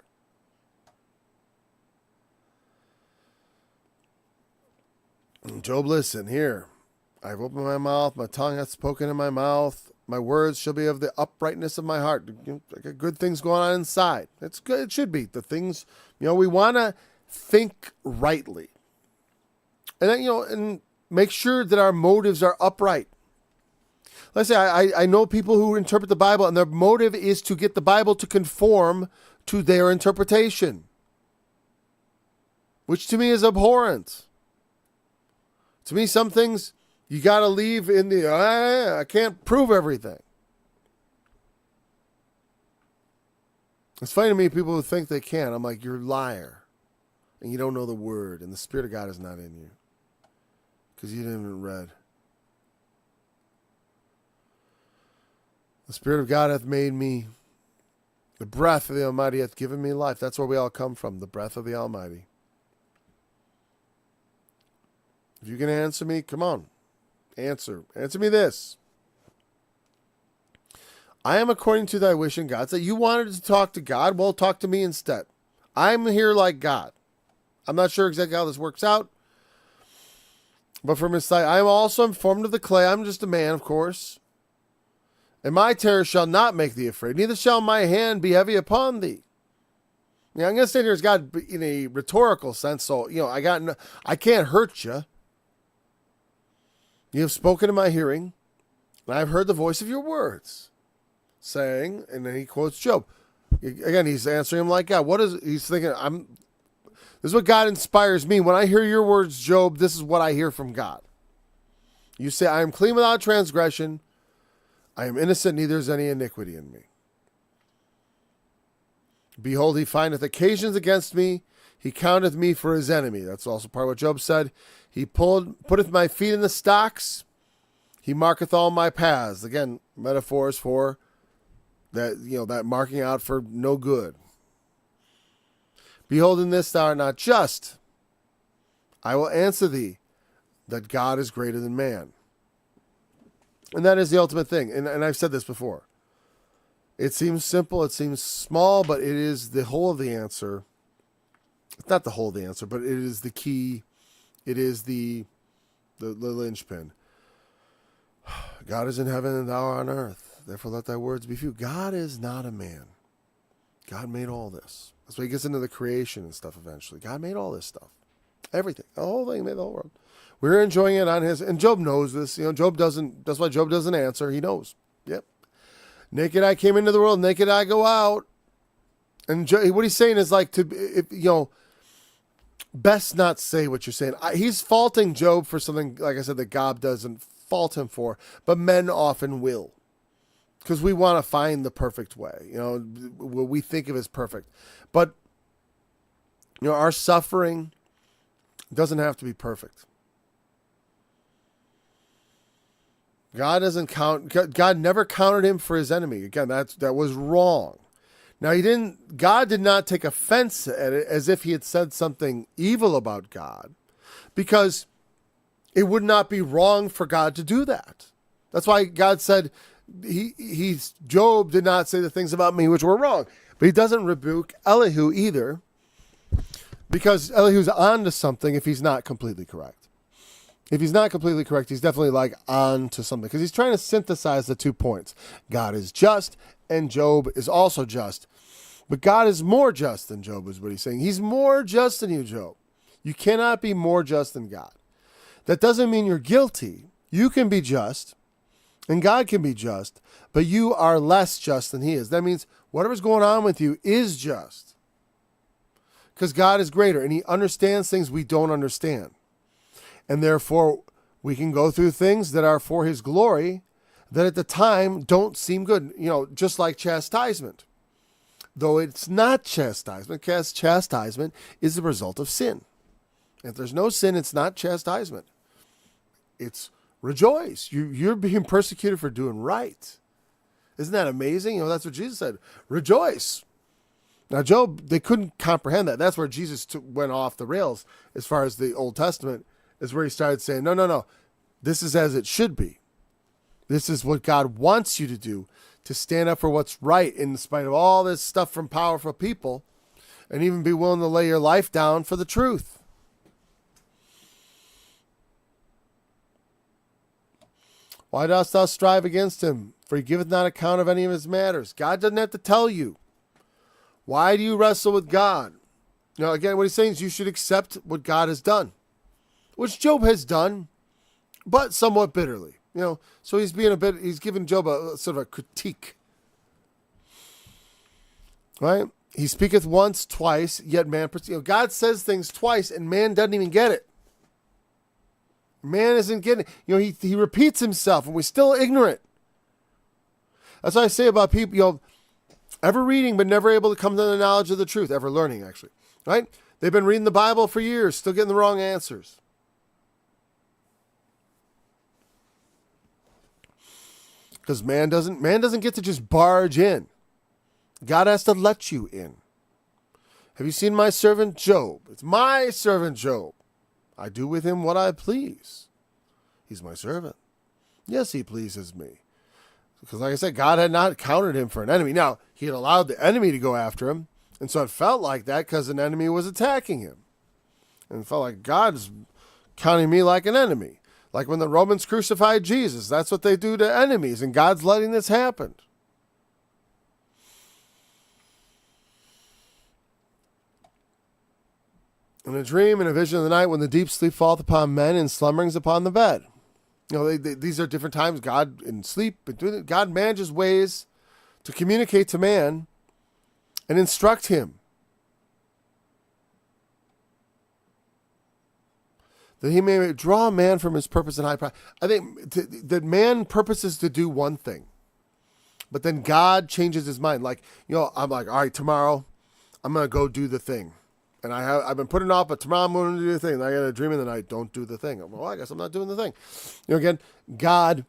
Job, listen here. I've opened my mouth, my tongue hath spoken in my mouth. My words shall be of the uprightness of my heart. I got good things going on inside. It's good. It should be. The things, we want to think rightly. And then, and make sure that our motives are upright. Let's say I know people who interpret the Bible and their motive is to get the Bible to conform to their interpretation, which to me is abhorrent. To me, some things you got to leave in the, I can't prove everything. It's funny to me, people who think they can. I'm like, you're a liar. And you don't know the word. And the Spirit of God is not in you. Because you didn't even read. The Spirit of God hath made me. The breath of the Almighty hath given me life. That's where we all come from. The breath of the Almighty. If you can answer me, come on. Answer me this. I am according to thy wish in God. So you wanted to talk to God? Well, talk to me instead. I'm here like God. I'm not sure exactly how this works out. But from his sight, I am also informed of the clay. I'm just a man, of course. And my terror shall not make thee afraid. Neither shall my hand be heavy upon thee. Now, I'm going to say here as God in a rhetorical sense. So, I can't hurt you. You have spoken in my hearing, and I have heard the voice of your words, saying, and then he quotes Job. Again, he's answering him like God. He's thinking, this is what God inspires me. When I hear your words, Job, this is what I hear from God. You say, I am clean without transgression. I am innocent, neither is any iniquity in me. Behold, he findeth occasions against me. He counteth me for his enemy. That's also part of what Job said. He putteth my feet in the stocks. He marketh all my paths. Again, metaphors for that, that marking out for no good. Behold, in this thou art not just. I will answer thee that God is greater than man. And that is the ultimate thing. And I've said this before. It seems simple, it seems small, but it is the whole of the answer. It's not the whole of the answer, but it is the key. It is the linchpin. God is in heaven and thou art on earth. Therefore let thy words be few. God is not a man. God made all this. That's why he gets into the creation and stuff eventually. God made all this stuff. Everything. The whole thing, made the whole world. We're enjoying it on his, and Job knows this. Job doesn't, that's why Job doesn't answer. He knows. Yep. Naked I came into the world, naked I go out. And what he's saying is like, best not say what you're saying. He's faulting Job for something, like I said, that God doesn't fault him for, but men often will. Because we want to find the perfect way, what we think of as perfect. But, our suffering doesn't have to be perfect. God never counted him for his enemy. Again, that was wrong. Now God did not take offense at it as if he had said something evil about God, because it would not be wrong for God to do that. That's why God said, Job did not say the things about me which were wrong, but he doesn't rebuke Elihu either, because Elihu's on to something if he's not completely correct. If he's not completely correct, he's definitely like on to something, because he's trying to synthesize the 2 points. God is just and Job is also just. But God is more just than Job is what he's saying. He's more just than you, Job. You cannot be more just than God. That doesn't mean you're guilty. You can be just and God can be just, but you are less just than he is. That means whatever's going on with you is just. Because God is greater and he understands things we don't understand. And therefore, we can go through things that are for his glory that at the time don't seem good. Just like chastisement. Though it's not chastisement, because chastisement is the result of sin. If there's no sin, it's not chastisement. It's rejoice. You're being persecuted for doing right. Isn't that amazing? That's what Jesus said. Rejoice. Now, Job, they couldn't comprehend that. That's where Jesus went off the rails as far as the Old Testament, is where he started saying, no. This is as it should be. This is what God wants you to do, to stand up for what's right in spite of all this stuff from powerful people, and even be willing to lay your life down for the truth. Why dost thou strive against him? For he giveth not account of any of his matters. God doesn't have to tell you. Why do you wrestle with God? Again, what he's saying is you should accept what God has done, which Job has done, but somewhat bitterly. So he's giving Job a sort of a critique. Right? He speaketh once, twice, yet man, God says things twice and man doesn't even get it. Man isn't getting it. He repeats himself and we're still ignorant. That's what I say about people, ever reading but never able to come to the knowledge of the truth, ever learning actually, right? They've been reading the Bible for years, still getting the wrong answers. Because man doesn't get to just barge in. God has to let you in. Have you seen my servant Job? It's my servant Job. I do with him what I please. He's my servant. Yes, he pleases me. Because like I said, God had not counted him for an enemy. Now, he had allowed the enemy to go after him. And so it felt like that because an enemy was attacking him. And it felt like God's counting me like an enemy. Like when the Romans crucified Jesus. That's what they do to enemies. And God's letting this happen. In a dream and a vision of the night, when the deep sleep falleth upon men and slumberings upon the bed. These are different times. God in sleep, God manages ways to communicate to man and instruct him. That he may draw man from his purpose and high pride. I think that man purposes to do one thing, but then God changes his mind. I'm like, all right, tomorrow I'm going to go do the thing. And I've been putting it off, but tomorrow I'm going to do the thing. And I got a dream in the night. Don't do the thing. Well, I guess I'm not doing the thing. Again, God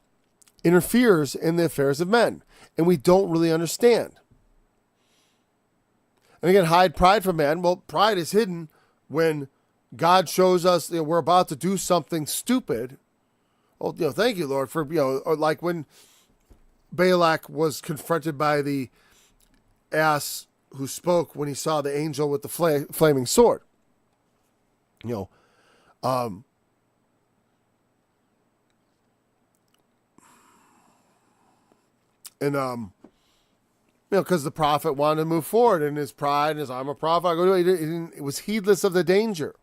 interferes in the affairs of men, and we don't really understand. And again, hide pride from man. Well, pride is hidden when God shows us we're about to do something stupid. Oh, thank you, Lord, for or like when Balak was confronted by the ass who spoke when he saw the angel with the flaming sword. Because the prophet wanted to move forward in his pride and his I'm a prophet. It was heedless of the danger.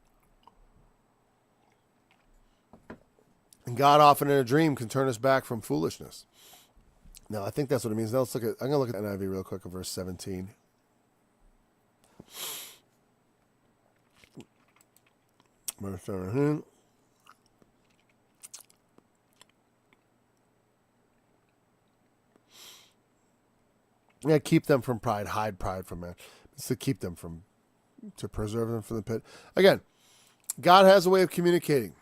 And God often in a dream can turn us back from foolishness. Now, I think that's what it means. Now I'm going to look at NIV real quick at verse 17. Verse 17. Yeah, keep them from pride, hide pride from man. It's to keep them to preserve them from the pit. Again, God has a way of communicating.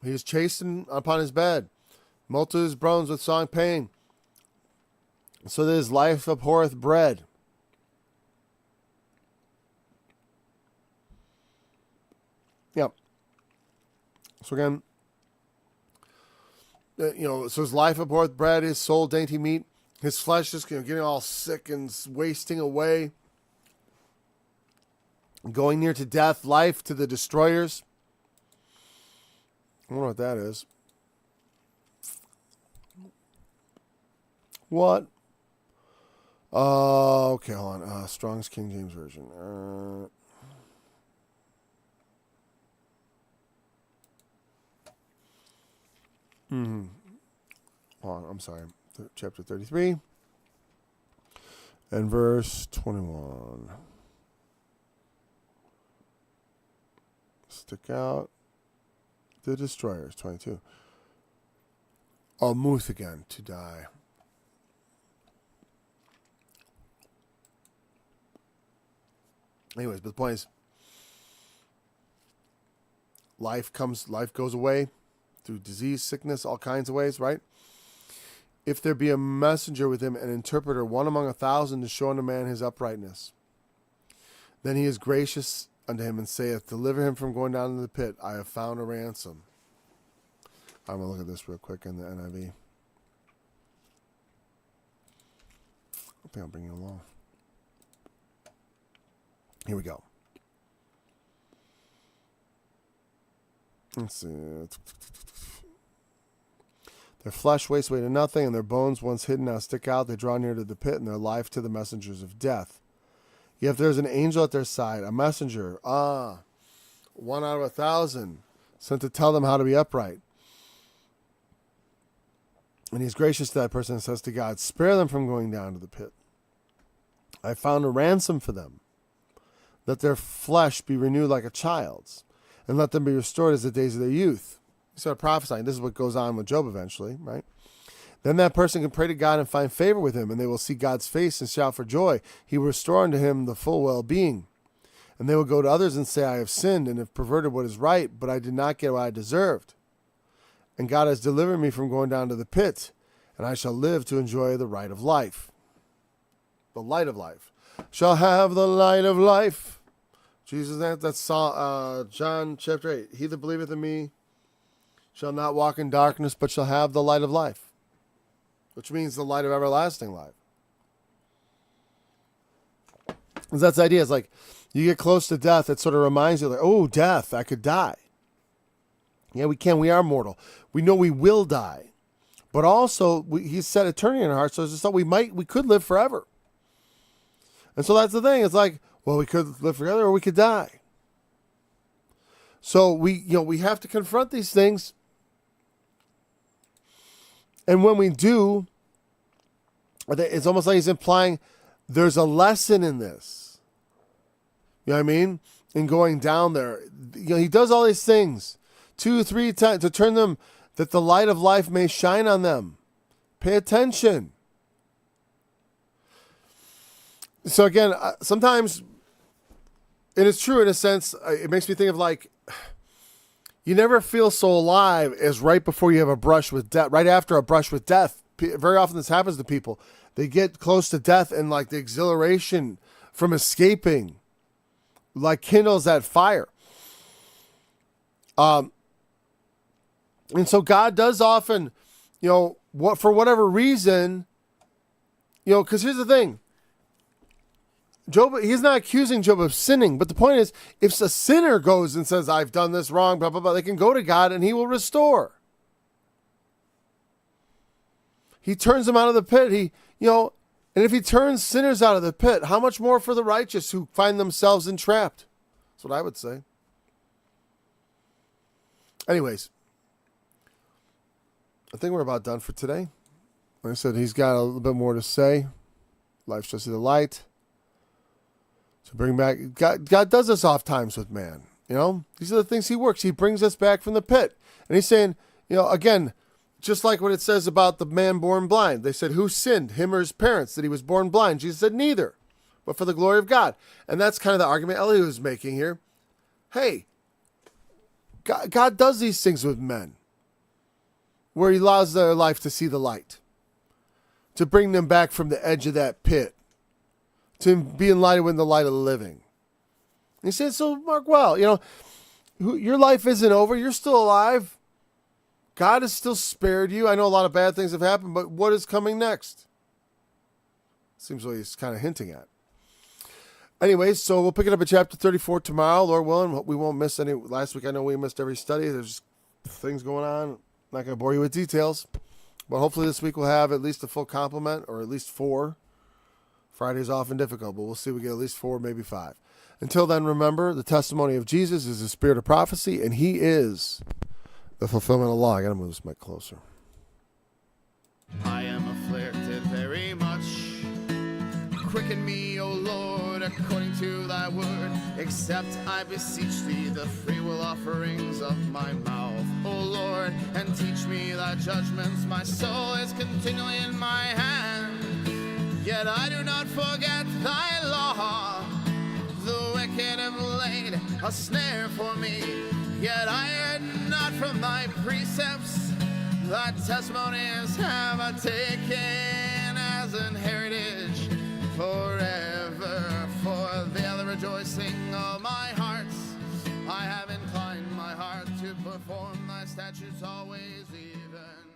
He is chastened upon his bed, molted his bones with song pain, so that his life abhorreth bread. Yep. So again, so his life abhorreth bread, his soul dainty meat, his flesh is getting all sick and wasting away, going near to death, life to the destroyers. I wonder what that is. What? Okay, hold on. Strong's King James Version. Hold on, I'm sorry. Chapter 33. And verse 21. Stick out the destroyers, 22. Almuth again to die. Anyways, but the point is, life goes away through disease, sickness, all kinds of ways, right? If there be a messenger with him, an interpreter, one among 1,000 to show unto man his uprightness, then he is gracious unto him and saith, deliver him from going down into the pit. I have found a ransom. I'm going to look at this real quick in the NIV. I think I'll bring you along. Here we go. Let's see. Their flesh wastes away to nothing, and their bones once hidden now stick out. They draw near to the pit, and their life to the messengers of death. Yet if there's an angel at their side, a messenger, 1 out of 1,000, sent to tell them how to be upright. And he's gracious to that person and says to God, spare them from going down to the pit. I found a ransom for them, that their flesh be renewed like a child's, and let them be restored as the days of their youth. He started prophesying. This is what goes on with Job eventually, right? Then that person can pray to God and find favor with him, and they will see God's face and shout for joy. He will restore unto him the full well-being. And they will go to others and say, I have sinned and have perverted what is right, but I did not get what I deserved. And God has delivered me from going down to the pit, and I shall live to enjoy the right of life. The light of life. Shall have the light of life. Jesus, that's John chapter 8. He that believeth in me shall not walk in darkness, but shall have the light of life. Which means the light of everlasting life. Because that's the idea. It's like you get close to death, it sort of reminds you, like, oh, death, I could die. Yeah, we can. We are mortal. We know we will die. But also, He's set eternity in our hearts, so it's just that we could live forever. And so that's the thing. It's like, well, we could live forever or we could die. So we have to confront these things. And when we do, it's almost like he's implying there's a lesson in this. You know what I mean? In going down there. He does all these things 2, 3 times to turn them, that the light of life may shine on them. Pay attention. So again, sometimes, and it's true in a sense, it makes me think of like, you never feel so alive as right before you have a brush with death, right after a brush with death. Very often this happens to people. They get close to death and like the exhilaration from escaping like kindles that fire. And so God does often, for whatever reason, because here's the thing. Job, he's not accusing Job of sinning, but the point is, if a sinner goes and says, I've done this wrong, blah, blah, blah, they can go to God and he will restore. He turns them out of the pit. And if he turns sinners out of the pit, how much more for the righteous who find themselves entrapped? That's what I would say. Anyways, I think we're about done for today. Like I said, he's got a little bit more to say. Life shall see the light. To bring back, God does this oft times with man. These are the things he works. He brings us back from the pit. And he's saying, again, just like what it says about the man born blind. They said, who sinned, him or his parents, that he was born blind? Jesus said, neither, but for the glory of God. And that's kind of the argument Elihu is making here. Hey, God does these things with men, where he allows their life to see the light, to bring them back from the edge of that pit, to be enlightened with the light of the living. And he said, so Mark, well, your life isn't over. You're still alive. God has still spared you. I know a lot of bad things have happened, but what is coming next? Seems like he's kind of hinting at. Anyways, so we'll pick it up at chapter 34 tomorrow, Lord willing. We won't miss any. Last week, I know we missed every study. There's things going on. I'm not going to bore you with details. But hopefully this week we'll have at least a full complement, or at least 4. Friday's often difficult, but we'll see. We get at least 4, maybe 5. Until then, remember, the testimony of Jesus is the spirit of prophecy, and he is the fulfillment of law. I got to move this mic closer. I am afflicted very much. Quicken me, O Lord, according to thy word. Accept, I beseech thee, the freewill offerings of my mouth, O Lord, and teach me thy judgments. My soul is continually in my hand, yet I do not forget thy law. The wicked have laid a snare for me, yet I heard not from thy precepts. Thy testimonies have I taken as an heritage forever. For they are the rejoicing of my heart. I have inclined my heart to perform thy statutes always even.